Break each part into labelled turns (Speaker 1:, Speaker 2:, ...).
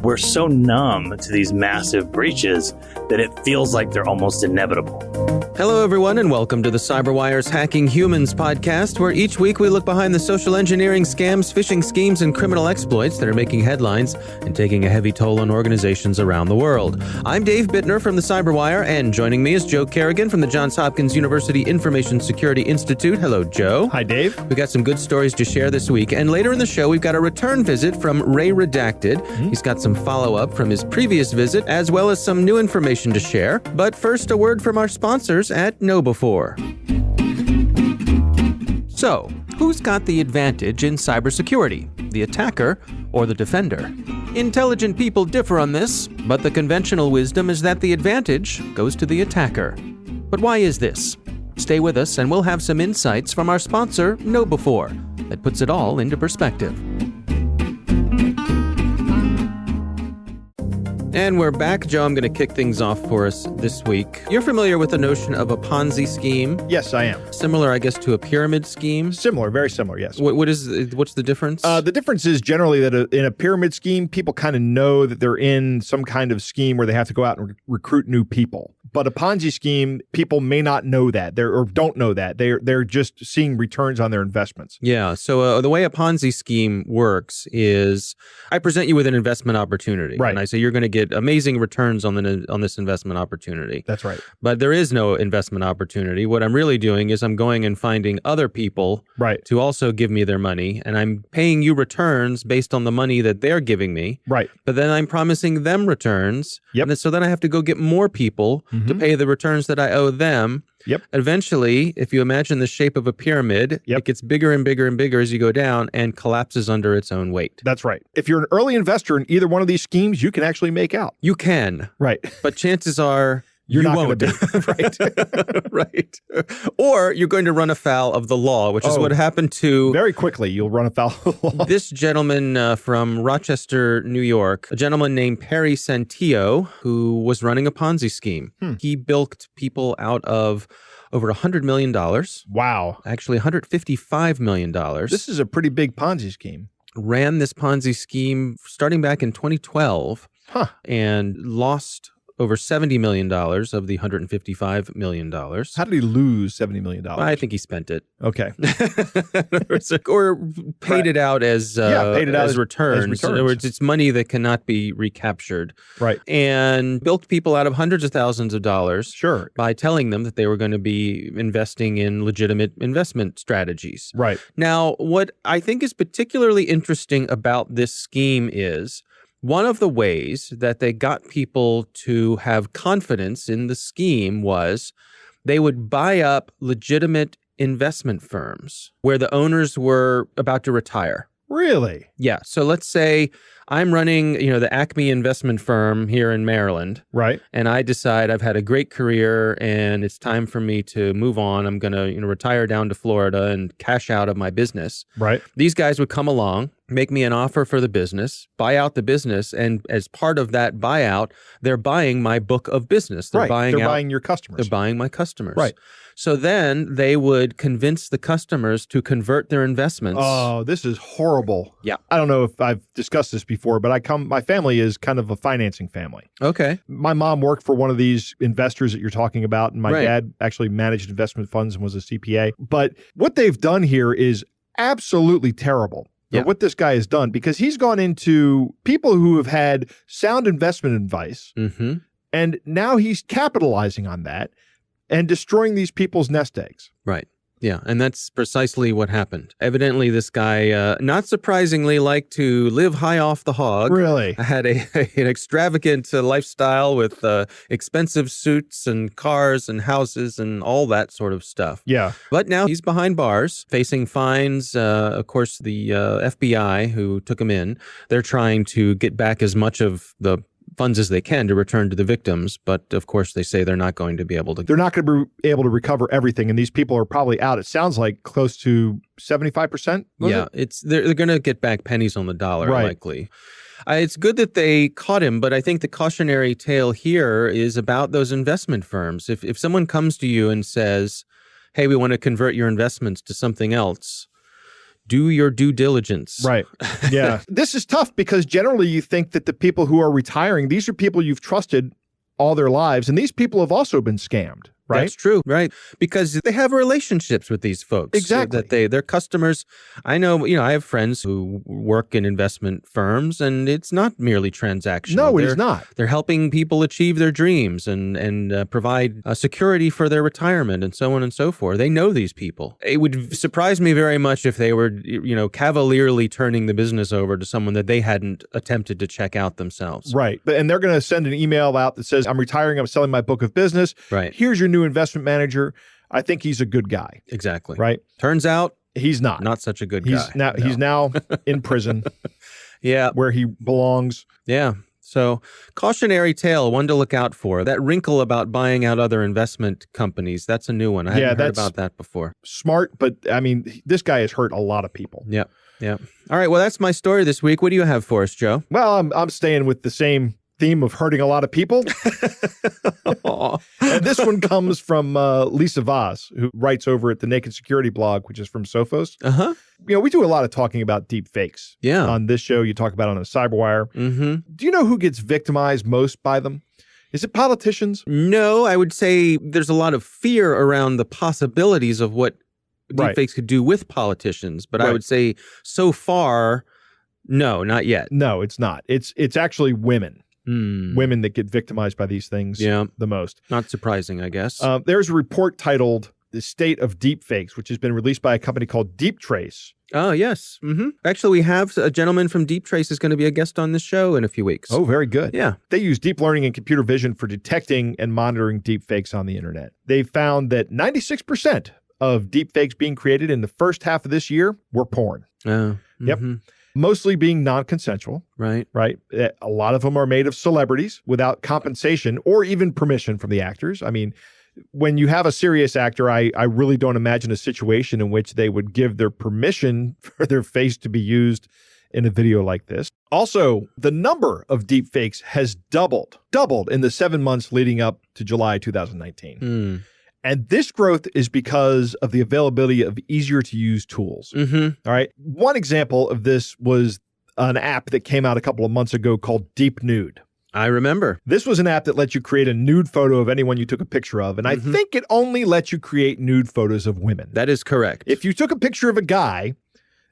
Speaker 1: we're so numb to these massive breaches that it feels like they're almost inevitable.
Speaker 2: Hello, everyone, and welcome to the CyberWire's Hacking Humans podcast, where each week we look behind the social engineering scams, phishing schemes, and criminal exploits that are making headlines and taking a heavy toll on organizations around the world. I'm Dave Bittner from the CyberWire, and joining me is Joe Kerrigan from the Johns Hopkins University Information Security Institute. Hello, Joe.
Speaker 3: Hi, Dave.
Speaker 2: We got some good stories to share this week, and later in the show, we've got a return visit from REDACTED. He's got some follow-up from his previous visit, as well as some new information to share. But first, a word from our sponsors at KnowBe4. So, who's got the advantage in cybersecurity, the attacker or the defender? Intelligent people differ on this, but the conventional wisdom is that the advantage goes to the attacker. But why is this? Stay with us and we'll have some insights from our sponsor, KnowBe4, that puts it all into perspective. And we're back. Joe, I'm going to kick things off for us this week. You're familiar with the notion of a Ponzi scheme?
Speaker 3: Yes, I am.
Speaker 2: Similar, I guess, to a pyramid scheme?
Speaker 3: Similar, very similar, yes.
Speaker 2: What's the difference?
Speaker 3: The difference is generally that in a pyramid scheme, people kind of know that they're in some kind of scheme where they have to go out and recruit new people. But a Ponzi scheme, people may not know that or don't know that. They're just seeing returns on their investments.
Speaker 2: Yeah. So the way a Ponzi scheme works is I present you with an investment opportunity.
Speaker 3: Right.
Speaker 2: And I say you're going to get amazing returns on this investment opportunity.
Speaker 3: That's right.
Speaker 2: But there is no investment opportunity. What I'm really doing is I'm going and finding other people to also give me their money. And I'm paying you returns based on the money that they're giving me.
Speaker 3: Right.
Speaker 2: But then I'm promising them returns.
Speaker 3: Yep.
Speaker 2: And so then I have to go get more people to pay the returns that I owe them.
Speaker 3: Yep.
Speaker 2: Eventually, if you imagine the shape of a pyramid, it gets bigger and bigger and bigger as you go down and collapses under its own weight.
Speaker 3: That's right. If you're an early investor in either one of these schemes, you can actually make out.
Speaker 2: You can.
Speaker 3: Right.
Speaker 2: But chances are
Speaker 3: You're not
Speaker 2: won't.
Speaker 3: going to be. Right.
Speaker 2: Right. Or you're going to run afoul of the law, which is what happened to...
Speaker 3: Very quickly, you'll run afoul of the law.
Speaker 2: This gentleman from Rochester, New York, a gentleman named Perry Santillo, who was running a Ponzi scheme. He bilked people out of over $100 million.
Speaker 3: Wow.
Speaker 2: Actually, $155 million.
Speaker 3: This is a pretty big Ponzi scheme.
Speaker 2: Ran this Ponzi scheme starting back in 2012 and lost over $70 million of the $155 million.
Speaker 3: How did he lose $70 million?
Speaker 2: I think he spent it.
Speaker 3: Okay.
Speaker 2: Or paid it out as returns. In other words, it's money that cannot be recaptured.
Speaker 3: Right.
Speaker 2: And bilked people out of hundreds of thousands of dollars by telling them that they were going to be investing in legitimate investment strategies.
Speaker 3: Right.
Speaker 2: Now, what I think is particularly interesting about this scheme is one of the ways that they got people to have confidence in the scheme was they would buy up legitimate investment firms where the owners were about to retire.
Speaker 3: Really?
Speaker 2: Yeah. So let's say I'm running, the Acme investment firm here in Maryland.
Speaker 3: Right.
Speaker 2: And I decide I've had a great career and it's time for me to move on. I'm going to, retire down to Florida and cash out of my business.
Speaker 3: Right.
Speaker 2: These guys would come along, make me an offer for the business, buy out the business, and as part of that buyout, they're buying my book of business. They're buying
Speaker 3: your customers.
Speaker 2: They're buying my customers.
Speaker 3: Right.
Speaker 2: So then they would convince the customers to convert their investments.
Speaker 3: Oh, this is horrible.
Speaker 2: Yeah.
Speaker 3: I don't know if I've discussed this before, but my family is kind of a financing family.
Speaker 2: Okay.
Speaker 3: My mom worked for one of these investors that you're talking about, and my dad actually managed investment funds and was a CPA. But what they've done here is absolutely terrible. Yeah. What this guy has done, because he's gone into people who have had sound investment advice, and now he's capitalizing on that and destroying these people's nest eggs.
Speaker 2: Right. Yeah, and that's precisely what happened. Evidently, this guy, not surprisingly, liked to live high off the hog.
Speaker 3: Really?
Speaker 2: Had an extravagant lifestyle with expensive suits and cars and houses and all that sort of stuff.
Speaker 3: Yeah.
Speaker 2: But now he's behind bars, facing fines. Of course, the FBI, who took him in, they're trying to get back as much of the funds as they can to return to the victims. But of course, they say they're not going to be able to.
Speaker 3: They're not going to be able to recover everything. And these people are probably out. It sounds like close to 75%.
Speaker 2: Yeah, they're going to get back pennies on the dollar, likely. It's good that they caught him, but I think the cautionary tale here is about those investment firms. If someone comes to you and says, hey, we want to convert your investments to something else, do your due diligence.
Speaker 3: Right. Yeah. This is tough because generally you think that the people who are retiring, these are people you've trusted all their lives, and these people have also been scammed. Right?
Speaker 2: That's true, right? Because they have relationships with these folks.
Speaker 3: Exactly.
Speaker 2: That they're customers. I know, I have friends who work in investment firms, and it's not merely transactional.
Speaker 3: No, it is not.
Speaker 2: They're helping people achieve their dreams and provide security for their retirement and so on and so forth. They know these people. It would surprise me very much if they were, cavalierly turning the business over to someone that they hadn't attempted to check out themselves.
Speaker 3: Right. And they're going to send an email out that says, I'm retiring, I'm selling my book of business.
Speaker 2: Right.
Speaker 3: Here's your new investment manager. I think he's a good guy.
Speaker 2: Exactly.
Speaker 3: Right.
Speaker 2: Turns out
Speaker 3: he's not.
Speaker 2: Not such a good guy.
Speaker 3: He's now in prison.
Speaker 2: Yeah.
Speaker 3: Where he belongs.
Speaker 2: Yeah. So cautionary tale, one to look out for. That wrinkle about buying out other investment companies, that's a new one. I hadn't heard about that before.
Speaker 3: Smart, but I mean, this guy has hurt a lot of people.
Speaker 2: Yeah. Yeah. All right. Well, that's my story this week. What do you have for us, Joe?
Speaker 3: Well, I'm staying with the same theme of hurting a lot of people. And this one comes from Lisa Voss, who writes over at the Naked Security blog, which is from Sophos.
Speaker 2: Uh-huh.
Speaker 3: We do a lot of talking about deep fakes.
Speaker 2: Yeah.
Speaker 3: On this show, you talk about it on CyberWire.
Speaker 2: Mm-hmm.
Speaker 3: Do you know who gets victimized most by them? Is it politicians?
Speaker 2: No, I would say there's a lot of fear around the possibilities of what deepfakes could do with politicians. But I would say so far, no, not yet.
Speaker 3: No, it's not. It's actually women. Women that get victimized by these things the most.
Speaker 2: Not surprising, I guess.
Speaker 3: There's a report titled The State of Deepfakes, which has been released by a company called Deep Trace.
Speaker 2: Oh, yes. Mm-hmm. Actually, we have a gentleman from Deep Trace is going to be a guest on this show in a few weeks.
Speaker 3: Oh, very good.
Speaker 2: Yeah.
Speaker 3: They use deep learning and computer vision for detecting and monitoring deepfakes on the internet. They found that 96% of deepfakes being created in the first half of this year were porn.
Speaker 2: Oh. Mm-hmm.
Speaker 3: Yep. Mostly being non-consensual.
Speaker 2: Right.
Speaker 3: Right. A lot of them are made of celebrities without compensation or even permission from the actors. I mean, when you have a serious actor, I really don't imagine a situation in which they would give their permission for their face to be used in a video like this. Also, the number of deepfakes has doubled in the 7 months leading up to July 2019. And this growth is because of the availability of easier to use tools. All right. One example of this was an app that came out a couple of months ago called Deep Nude.
Speaker 2: I remember.
Speaker 3: This was an app that lets you create a nude photo of anyone you took a picture of. And I think it only lets you create nude photos of women.
Speaker 2: That is correct.
Speaker 3: If you took a picture of a guy,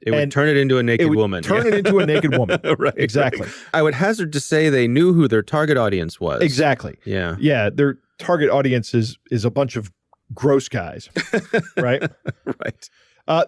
Speaker 2: it would turn it into a naked woman.
Speaker 3: Turn it into a naked woman.
Speaker 2: Right.
Speaker 3: Exactly.
Speaker 2: Right. I would hazard to say they knew who their target audience was.
Speaker 3: Exactly.
Speaker 2: Yeah.
Speaker 3: Yeah. Their target audience is a bunch of gross guys. Right.
Speaker 2: Right.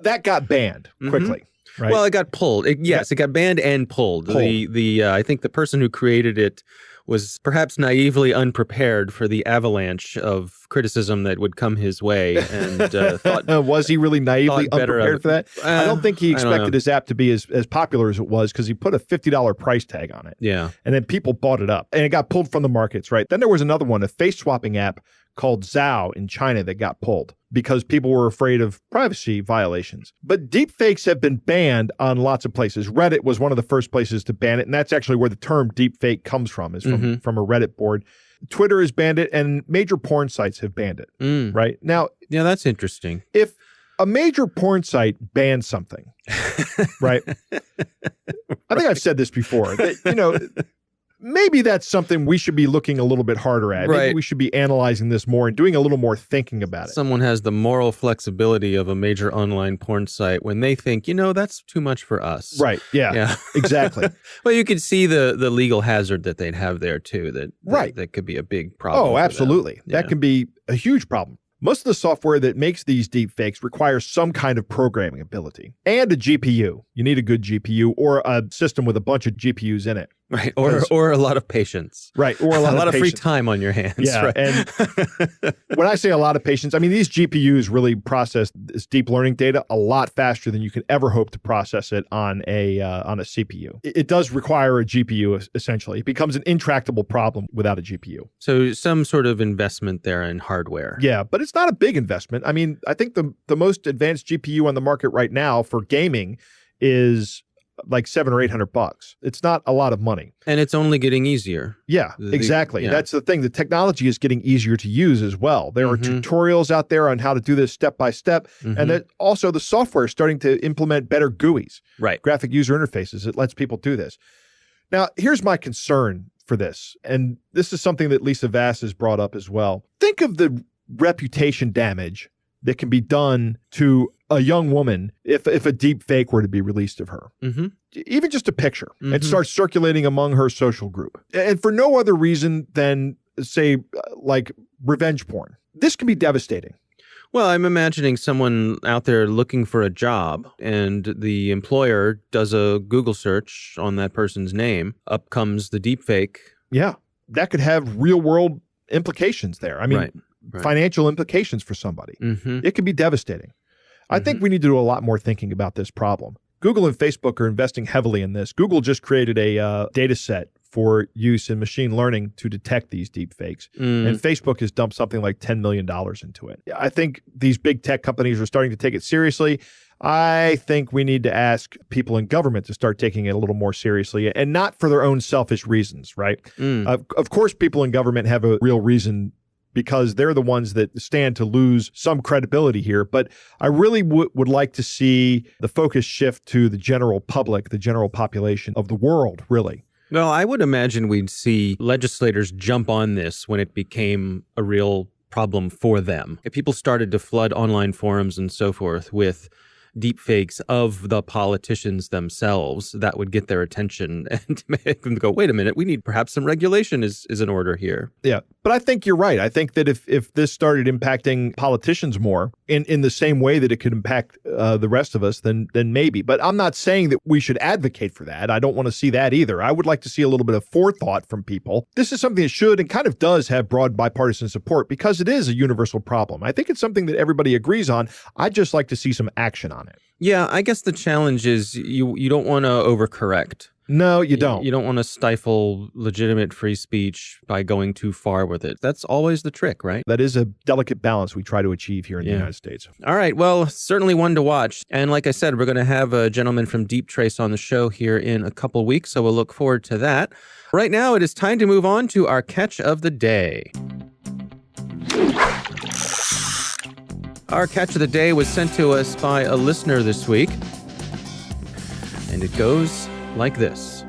Speaker 3: That got banned quickly. Right.
Speaker 2: Well, it got pulled. It got banned and pulled. I think the person who created it was perhaps naively unprepared for the avalanche of criticism that would come his way, and thought
Speaker 3: was he really naively unprepared for that? I don't think he expected his app to be as popular as it was, because he put a $50 price tag on it.
Speaker 2: Yeah,
Speaker 3: and then people bought it up, and it got pulled from the markets. Right. Then there was another one, a face swapping app called Zhao in China, that got pulled because people were afraid of privacy violations. But deepfakes have been banned on lots of places. Reddit was one of the first places to ban it, and that's actually where the term deepfake comes from, is from a Reddit board. Twitter has banned it, and major porn sites have banned it. Right? Now,
Speaker 2: yeah, that's interesting.
Speaker 3: If a major porn site bans something, right? I think I've said this before, that, maybe that's something we should be looking a little bit harder at.
Speaker 2: Right.
Speaker 3: Maybe we should be analyzing this more and doing a little more thinking about it.
Speaker 2: Someone has the moral flexibility of a major online porn site when they think, that's too much for us.
Speaker 3: Right. Yeah. Exactly.
Speaker 2: Well, you could see the legal hazard that they'd have there too. That could be a big problem.
Speaker 3: Oh, absolutely.
Speaker 2: Yeah.
Speaker 3: That can be a huge problem. Most of the software that makes these deepfakes requires some kind of programming ability and a GPU. You need a good GPU or a system with a bunch of GPUs in it.
Speaker 2: Right. Or a lot of patience.
Speaker 3: Right. Or a lot
Speaker 2: of free time on your hands.
Speaker 3: Yeah.
Speaker 2: Right.
Speaker 3: And when I say a lot of patience, I mean, these GPUs really process this deep learning data a lot faster than you can ever hope to process it on a CPU. It does require a GPU, essentially. It becomes an intractable problem without a GPU.
Speaker 2: So some sort of investment there in hardware.
Speaker 3: Yeah, but it's not a big investment. I mean, I think the most advanced GPU on the market right now for gaming is like $700 or $800. It's not a lot of money.
Speaker 2: And it's only getting easier.
Speaker 3: Yeah, exactly. That's the thing. The technology is getting easier to use as well. There are tutorials out there on how to do this step by step. And then also the software is starting to implement better GUIs, graphic user interfaces. It lets people do this. Now, here's my concern for this. And this is something that Lisa Vass has brought up as well. Think of the reputation damage that can be done to a young woman if a deep fake were to be released of her. Even just a picture and start circulating among her social group. And for no other reason than, say, like revenge porn. This can be devastating.
Speaker 2: Well, I'm imagining someone out there looking for a job and the employer does a Google search on that person's name. Up comes the deep fake.
Speaker 3: Yeah, that could have real world implications there. I mean, financial implications for somebody. It can be devastating. I think we need to do a lot more thinking about this problem. Google and Facebook are investing heavily in this. Google just created a data set for use in machine learning to detect these deep fakes. And Facebook has dumped something like $10 million into it. I think these big tech companies are starting to take it seriously. I think we need to ask people in government to start taking it a little more seriously, and not for their own selfish reasons, right? Of course, people in government have a real reason because they're the ones that stand to lose some credibility here. But I really would like to see the focus shift to the general public, the general population of the world, really.
Speaker 2: Well, I would imagine we'd see legislators jump on this when it became a real problem for them. If people started to flood online forums and so forth with deepfakes of the politicians themselves, that would get their attention and make them go, wait a minute, we need perhaps some regulation is in order here.
Speaker 3: Yeah, but I think you're right. I think that if this started impacting politicians more in the same way that it could impact the rest of us, then maybe. But I'm not saying that we should advocate for that. I don't want to see that either. I would like to see a little bit of forethought from people. This is something that should and kind of does have broad bipartisan support because it is a universal problem. I think it's something that everybody agrees on. I'd just like to see some action on it.
Speaker 2: Yeah, I guess the challenge is you don't want to overcorrect.
Speaker 3: No, you don't.
Speaker 2: You don't want to stifle legitimate free speech by going too far with it. That's always the trick, right?
Speaker 3: That is a delicate balance we try to achieve here in the United States.
Speaker 2: All right. Well, certainly one to watch. And like I said, we're going to have a gentleman from Deep Trace on the show here in a couple weeks, so we'll look forward to that. Right now, it is time to move on to our catch of the day. Our catch of the day was sent to us by a listener this week, and it goes like this.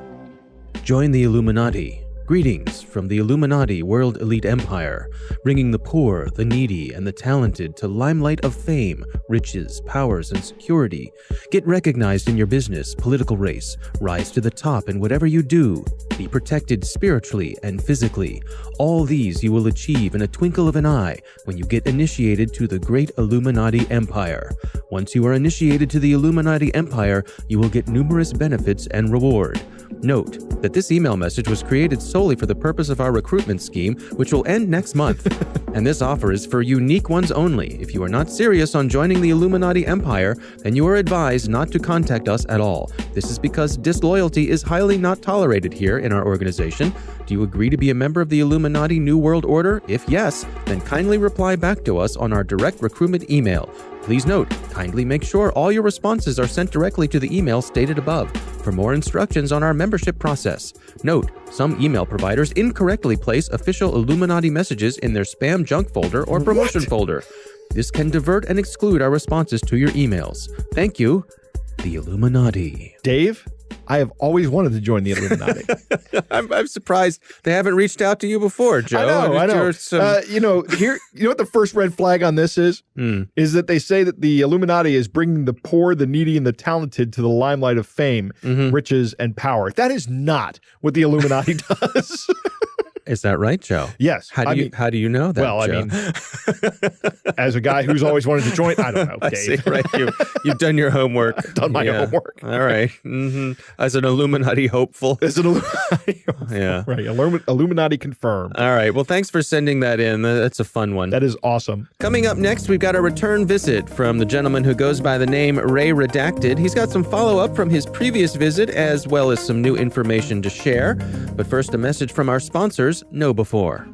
Speaker 2: Join the Illuminati. Greetings from the Illuminati World Elite Empire, bringing the poor, the needy, and the talented to limelight of fame, riches, powers, and security. Get recognized in your business, political race, rise to the top in whatever you do, be protected spiritually and physically. All these you will achieve in a twinkle of an eye when you get initiated to the great Illuminati Empire. Once you are initiated to the Illuminati Empire, you will get numerous benefits and reward. Note that this email message was created solely for the purpose of our recruitment scheme, which will end next month. And this offer is for unique ones only. If you are not serious on joining the Illuminati Empire, then you are advised not to contact us at all. This is because disloyalty is highly not tolerated here in our organization. Do you agree to be a member of the Illuminati New World Order? If yes, then kindly reply back to us on our direct recruitment email. Please note, kindly make sure all your responses are sent directly to the email stated above. For more instructions on our membership process, note, some email providers incorrectly place official Illuminati messages in their spam junk folder or promotion folder. This can divert and exclude our responses to your emails. Thank you, the Illuminati.
Speaker 3: Dave, I have always wanted to join the Illuminati.
Speaker 2: I'm surprised they haven't reached out to you before, Joe.
Speaker 3: I know. You know what the first red flag on this is? Is that they say that the Illuminati is bringing the poor, the needy, and the talented to the limelight of fame, riches, and power. That is not what the Illuminati does.
Speaker 2: Is that right, Joe?
Speaker 3: Yes.
Speaker 2: How do you know that,
Speaker 3: well,
Speaker 2: Joe?
Speaker 3: I mean, as a guy who's always wanted to join, I don't know, Dave.
Speaker 2: I see, right. You've done your homework.
Speaker 3: I've done my homework.
Speaker 2: All right. As an Illuminati hopeful.
Speaker 3: As an Illuminati hopeful.
Speaker 2: Yeah.
Speaker 3: Right. Illuminati confirmed.
Speaker 2: All right. Well, thanks for sending that in. That's a fun one.
Speaker 3: That is awesome.
Speaker 2: Coming up next, we've got a return visit from the gentleman who goes by the name Ray Redacted. He's got some follow-up from his previous visit, as well as some new information to share. But first, a message from our sponsors, Know Before.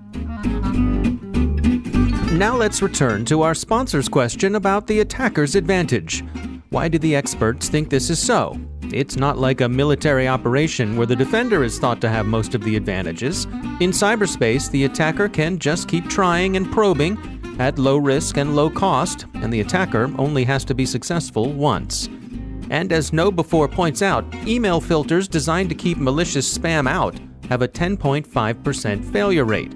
Speaker 2: Now let's return to our sponsor's question about the attacker's advantage. Why do the experts think this is so? It's not like a military operation where the defender is thought to have most of the advantages. In cyberspace, the attacker can just keep trying and probing at low risk and low cost, and the attacker only has to be successful once. And as KnowBe4 points out, email filters designed to keep malicious spam out have a 10.5% failure rate.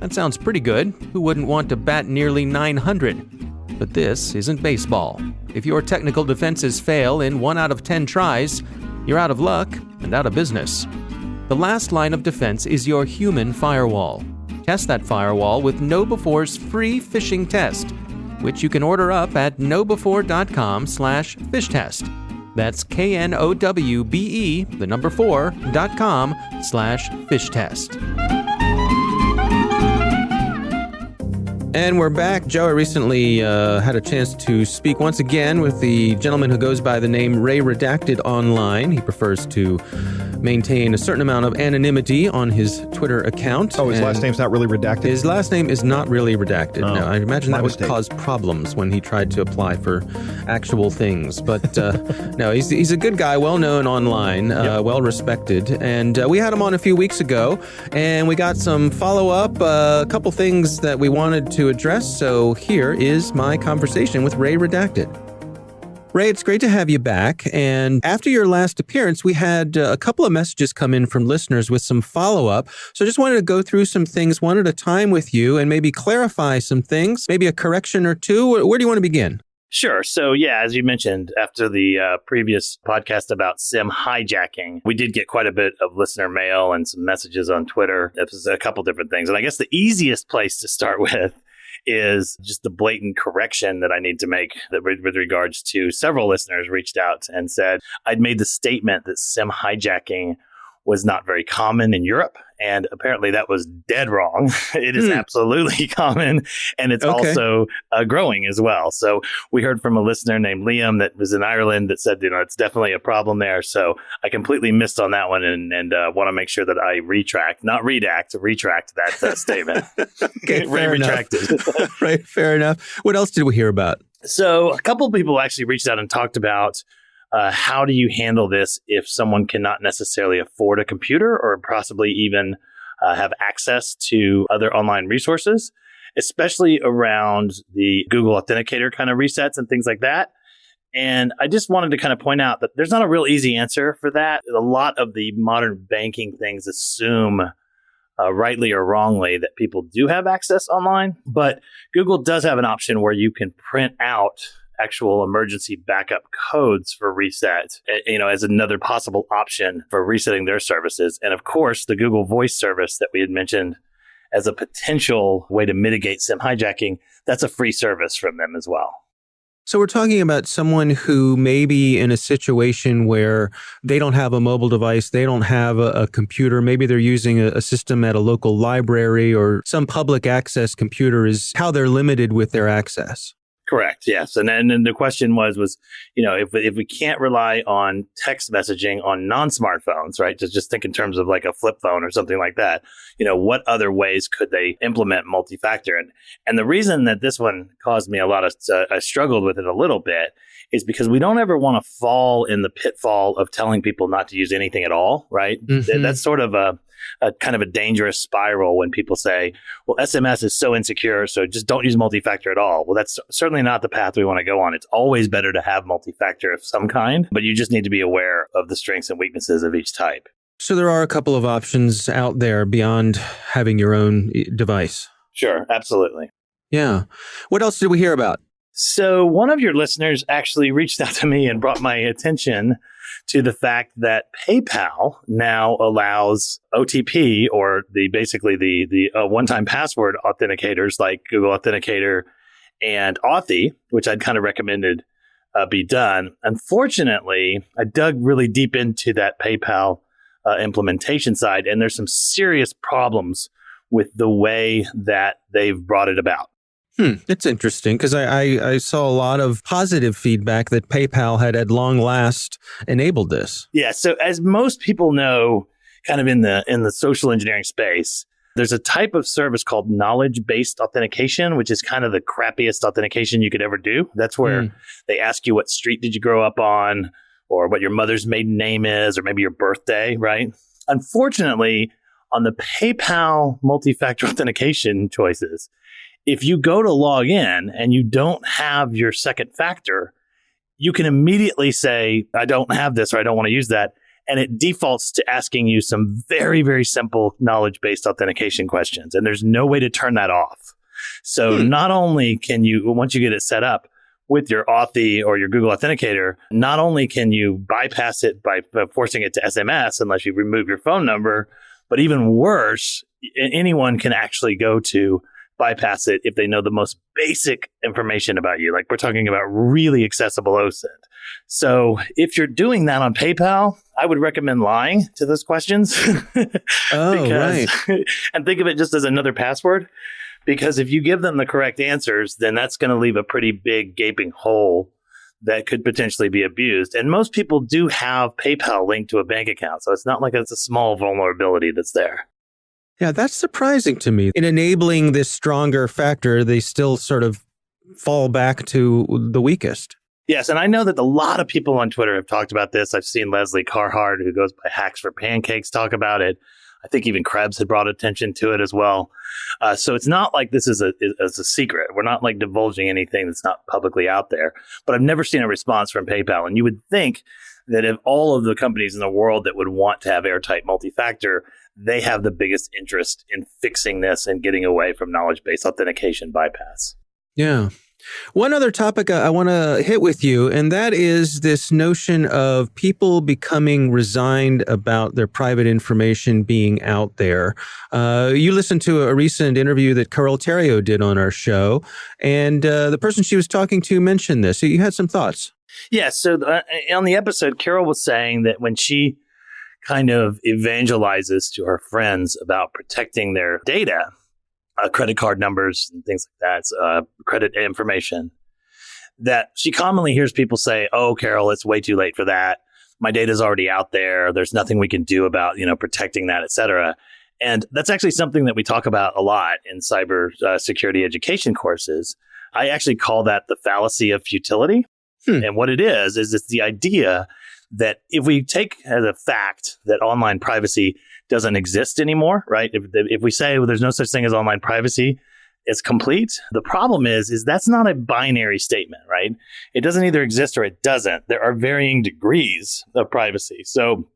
Speaker 2: That sounds pretty good. Who wouldn't want to bat nearly 900? But this isn't baseball. If your technical defenses fail in 1 out of 10 tries, you're out of luck and out of business. The last line of defense is your human firewall. Test that firewall with KnowBe4's free phishing test, which you can order up at knowbe4.com/fishtest. That's knowbe4.com/fishtest. And we're back. Joe, I recently had a chance to speak once again with the gentleman who goes by the name REDACTED online. He prefers to maintain a certain amount of anonymity on his Twitter account.
Speaker 3: Oh, his last name's not really redacted?
Speaker 2: His last name is not really redacted.
Speaker 3: Oh,
Speaker 2: no, I imagine that would
Speaker 3: mistake.
Speaker 2: cause problems when he tried to apply for actual things. But no, he's a good guy, well-known online, well-respected. And we had him on a few weeks ago, and we got some follow-up, a couple things that we wanted to address. So here is my conversation with Ray Redacted. Ray, it's great to have you back. And after your last appearance, we had a couple of messages come in from listeners with some follow-up. So I just wanted to go through some things one at a time with you and maybe clarify some things, maybe a correction or two. Where do you want to begin?
Speaker 1: Sure. So, yeah, as you mentioned, after the previous podcast about SIM hijacking, we did get quite a bit of listener mail and some messages on Twitter. It was a couple different things. And I guess the easiest place to start with is just the blatant correction that I need to make that with regards to several listeners reached out and said I'd made the statement that SIM hijacking was not very common in Europe. And apparently that was dead wrong. It is absolutely common. And it's also growing as well. So we heard from a listener named Liam that was in Ireland that said, it's definitely a problem there. So I completely missed on that one and want to make sure that I retract that statement.
Speaker 2: Okay, fair
Speaker 1: retracted.
Speaker 2: Enough. Right, fair enough. What else did we hear about?
Speaker 1: So a couple of people actually reached out and talked about how do you handle this if someone cannot necessarily afford a computer or possibly even have access to other online resources, especially around the Google Authenticator kind of resets and things like that. And I just wanted to kind of point out that there's not a real easy answer for that. A lot of the modern banking things assume rightly or wrongly that people do have access online, but Google does have an option where you can print out actual emergency backup codes for reset, as another possible option for resetting their services. And of course, the Google Voice service that we had mentioned as a potential way to mitigate SIM hijacking, that's a free service from them as well.
Speaker 2: So we're talking about someone who may be in a situation where they don't have a mobile device, they don't have a computer, maybe they're using a system at a local library or some public access computer is how they're limited with their access.
Speaker 1: Correct. Yes. And then the question was, if we can't rely on text messaging on non-smartphones, right? Just think in terms of like a flip phone or something like that, what other ways could they implement multi-factor? And the reason that this one caused me a lot of, I struggled with it a little bit is because we don't ever want to fall in the pitfall of telling people not to use anything at all, right? Mm-hmm. That's sort of a kind of a dangerous spiral when people say, well, SMS is so insecure, so just don't use multi-factor at all. Well, that's certainly not the path we want to go on. It's always better to have multi-factor of some kind, but you just need to be aware of the strengths and weaknesses of each type.
Speaker 2: So there are a couple of options out there beyond having your own device.
Speaker 1: Sure, absolutely.
Speaker 2: Yeah. What else did we hear about?
Speaker 1: So one of your listeners actually reached out to me and brought my attention to the fact that PayPal now allows OTP or basically the one-time password authenticators like Google Authenticator and Authy, which I'd kind of recommended be done. Unfortunately, I dug really deep into that PayPal implementation side, and there's some serious problems with the way that they've brought it about.
Speaker 2: It's interesting because I saw a lot of positive feedback that PayPal had at long last enabled this.
Speaker 1: Yeah. So as most people know, kind of in the social engineering space, there's a type of service called knowledge-based authentication, which is kind of the crappiest authentication you could ever do. That's where they ask you what street did you grow up on, or what your mother's maiden name is, or maybe your birthday, right? Unfortunately, on the PayPal multi-factor authentication choices, if you go to log in and you don't have your second factor, you can immediately say, I don't have this, or I don't want to use that. And it defaults to asking you some very, very simple knowledge-based authentication questions. And there's no way to turn that off. So not only can you, once you get it set up with your Authy or your Google Authenticator, not only can you bypass it by forcing it to SMS unless you remove your phone number, but even worse, anyone can actually go to bypass it if they know the most basic information about you. Like we're talking about really accessible OSINT. So if you're doing that on PayPal, I would recommend lying to those questions.
Speaker 2: Right.
Speaker 1: And think of it just as another password. Because if you give them the correct answers, then that's going to leave a pretty big gaping hole that could potentially be abused. And most people do have PayPal linked to a bank account. So it's not like it's a small vulnerability that's there.
Speaker 2: Yeah, that's surprising to me. In enabling this stronger factor, they still sort of fall back to the weakest.
Speaker 1: Yes, and I know that a lot of people on Twitter have talked about this. I've seen Leslie Carhart, who goes by Hacks for Pancakes, talk about it. I think even Krebs had brought attention to it as well. So it's not like this is a secret. We're not like divulging anything that's not publicly out there. But I've never seen a response from PayPal. And you would think that if all of the companies in the world that would want to have airtight multi-factor, they have the biggest interest in fixing this and getting away from knowledge-based authentication bypass.
Speaker 2: Yeah. One other topic I want to hit with you, and that is this notion of people becoming resigned about their private information being out there. You listened to a recent interview that Carol Theriault did on our show, and the person she was talking to mentioned this. So you had some thoughts.
Speaker 1: Yeah, so on the episode, Carol was saying that when she kind of evangelizes to her friends about protecting their data, credit card numbers and things like that, credit information, that she commonly hears people say, oh, Carol, it's way too late for that. My data's already out there. There's nothing we can do about, protecting that, et cetera. And that's actually something that we talk about a lot in cyber security education courses. I actually call that the fallacy of futility. And what it is it's the idea that if we take as a fact that online privacy doesn't exist anymore, right? If we say, well, there's no such thing as online privacy, it's complete. The problem is that's not a binary statement, right? It doesn't either exist or it doesn't. There are varying degrees of privacy. So,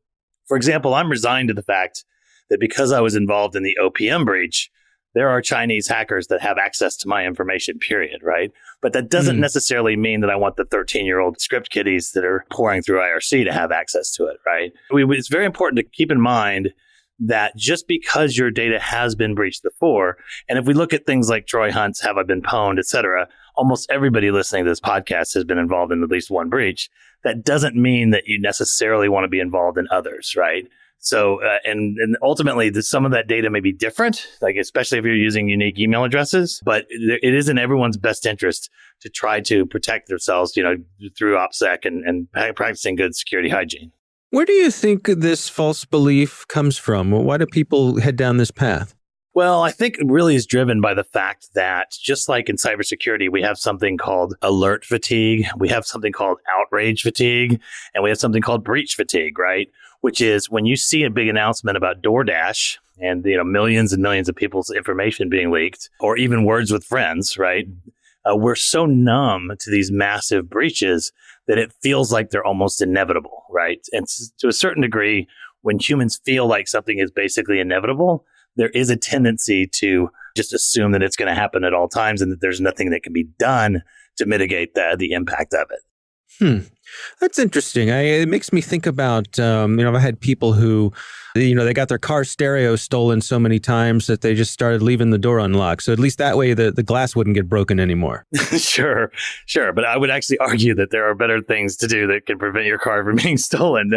Speaker 1: for example, I'm resigned to the fact that because I was involved in the OPM breach, there are Chinese hackers that have access to my information, period, right? But that doesn't necessarily mean that I want the 13-year-old script kiddies that are pouring through IRC to have access to it, right? It's very important to keep in mind that just because your data has been breached before, and if we look at things like Troy Hunt's Have I Been Pwned, et cetera, almost everybody listening to this podcast has been involved in at least one breach. That doesn't mean that you necessarily want to be involved in others, right? So, and ultimately, some of that data may be different, like especially if you're using unique email addresses, but it is in everyone's best interest to try to protect themselves, through OPSEC and practicing good security hygiene.
Speaker 2: Where do you think this false belief comes from? Why do people head down this path?
Speaker 1: Well, I think it really is driven by the fact that just like in cybersecurity, we have something called alert fatigue, we have something called outrage fatigue, and we have something called breach fatigue, right? Which is when you see a big announcement about DoorDash and millions and millions of people's information being leaked, or even words with friends, right? We're so numb to these massive breaches that it feels like they're almost inevitable, right? And to a certain degree, when humans feel like something is basically inevitable, there is a tendency to just assume that it's going to happen at all times and that there's nothing that can be done to mitigate the impact of it.
Speaker 2: That's interesting. It makes me think about, I've had people who, they got their car stereo stolen so many times that they just started leaving the door unlocked. So at least that way the glass wouldn't get broken anymore.
Speaker 1: Sure. But I would actually argue that there are better things to do that can prevent your car from being stolen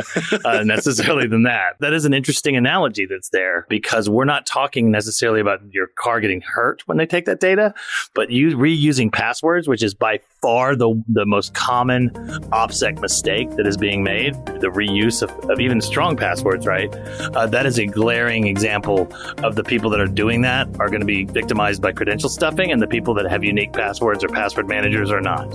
Speaker 1: necessarily than that. That is an interesting analogy that's there because we're not talking necessarily about your car getting hurt when they take that data, but you reusing passwords, which is by far the most common OPSEC mistake that is being made, the reuse of even strong passwords, right? That is a glaring example of the people that are doing that are going to be victimized by credential stuffing, and the people that have unique passwords or password managers are not.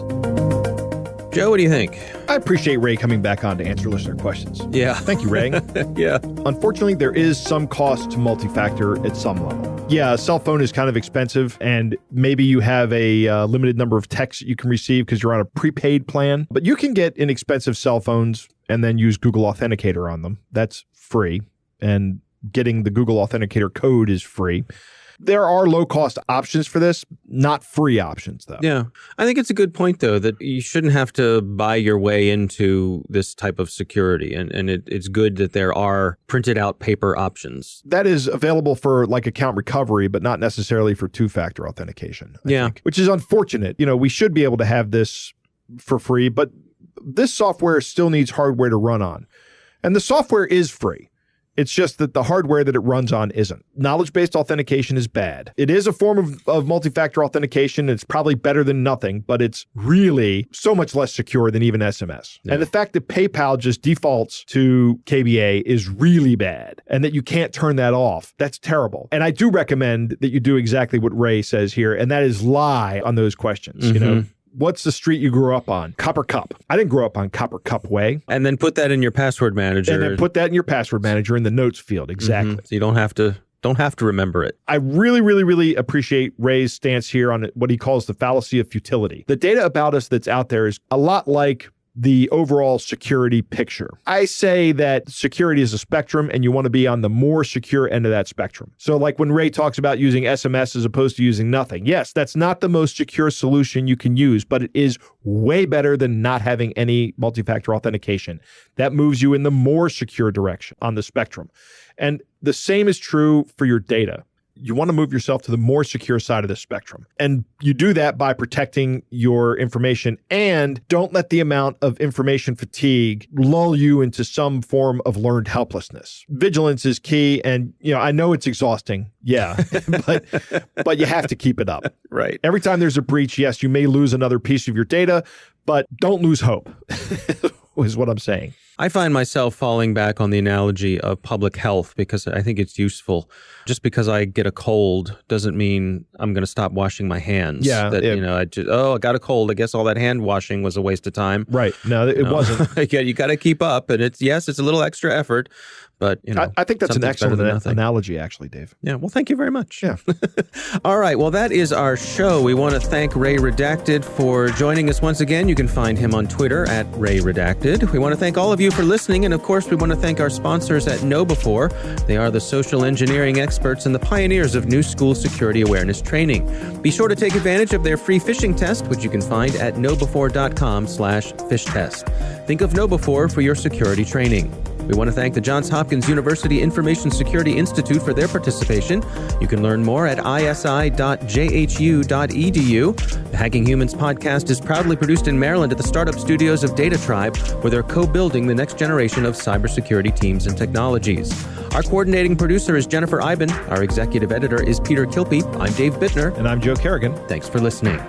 Speaker 2: Joe, what do you think?
Speaker 3: I appreciate Ray coming back on to answer listener questions.
Speaker 2: Yeah.
Speaker 3: Thank you, Ray.
Speaker 2: Yeah.
Speaker 3: Unfortunately, there is some cost to multi-factor at some level. Yeah, a cell phone is kind of expensive, and maybe you have a limited number of texts that you can receive because you're on a prepaid plan. But you can get inexpensive cell phones and then use Google Authenticator on them. That's free. And getting the Google Authenticator code is free. There are low-cost options for this, not free options, though.
Speaker 2: Yeah. I think it's a good point, though, that you shouldn't have to buy your way into this type of security. And it's good that there are printed out paper options.
Speaker 3: That is available for like account recovery, but not necessarily for two-factor authentication, I think, which is unfortunate. You know, we should be able to have this for free, but this software still needs hardware to run on. And the software is free. It's just that the hardware that it runs on isn't. Knowledge-based authentication is bad. It is a form of multi-factor authentication. It's probably better than nothing, but it's really so much less secure than even SMS. Yeah. And the fact that PayPal just defaults to KBA is really bad, and that you can't turn that off. That's terrible. And I do recommend that you do exactly what Ray says here, and that is lie on those questions. You know, what's the street you grew up on? Copper Cup. I didn't grow up on Copper Cup Way.
Speaker 2: And then put that in your password manager.
Speaker 3: And then put that in your password manager in the notes field. Exactly.
Speaker 2: So you don't have to remember it.
Speaker 3: I really, really, really appreciate Ray's stance here on what he calls the fallacy of futility. The data about us that's out there is a lot like the overall security picture. I say that security is a spectrum, and you want to be on the more secure end of that spectrum. So like when Ray talks about using SMS as opposed to using nothing, yes, that's not the most secure solution you can use, but it is way better than not having any multi-factor authentication. That moves you in the more secure direction on the spectrum. And the same is true for your data. You want to move yourself to the more secure side of the spectrum. And you do that by protecting your information, and don't let the amount of information fatigue lull you into some form of learned helplessness. Vigilance is key. And, you know, I know it's exhausting. Yeah. but you have to keep it up.
Speaker 2: Right.
Speaker 3: Every time there's a breach, yes, you may lose another piece of your data, but don't lose hope is what I'm saying.
Speaker 2: I find myself falling back on the analogy of public health because I think it's useful. Just because I get a cold doesn't mean I'm going to stop washing my hands.
Speaker 3: Yeah.
Speaker 2: You know, I got a cold. I guess all that hand washing was a waste of time.
Speaker 3: Right. No, it wasn't.
Speaker 2: Yeah, you got to keep up. And it's a little extra effort, but you know.
Speaker 3: I think that's an excellent analogy, actually, Dave.
Speaker 2: Yeah. Well, thank you very much.
Speaker 3: Yeah.
Speaker 2: All right. Well, that is our show. We want to thank Ray Redacted for joining us once again. You can find him on Twitter at Ray Redacted. We want to thank all of you for listening. And of course, we want to thank our sponsors at KnowBe4. They are the social engineering experts and the pioneers of new school security awareness training. Be sure to take advantage of their free phishing test, which you can find at knowbe4.com/phishtest. Think of KnowBe4 for your security training. We want to thank the Johns Hopkins University Information Security Institute for their participation. You can learn more at isi.jhu.edu. The Hacking Humans podcast is proudly produced in Maryland at the startup studios of Data Tribe, where they're co-building the next generation of cybersecurity teams and technologies. Our coordinating producer is Jennifer Iben. Our executive editor is Peter Kilpe. I'm Dave Bittner.
Speaker 3: And I'm Joe Kerrigan.
Speaker 2: Thanks for listening.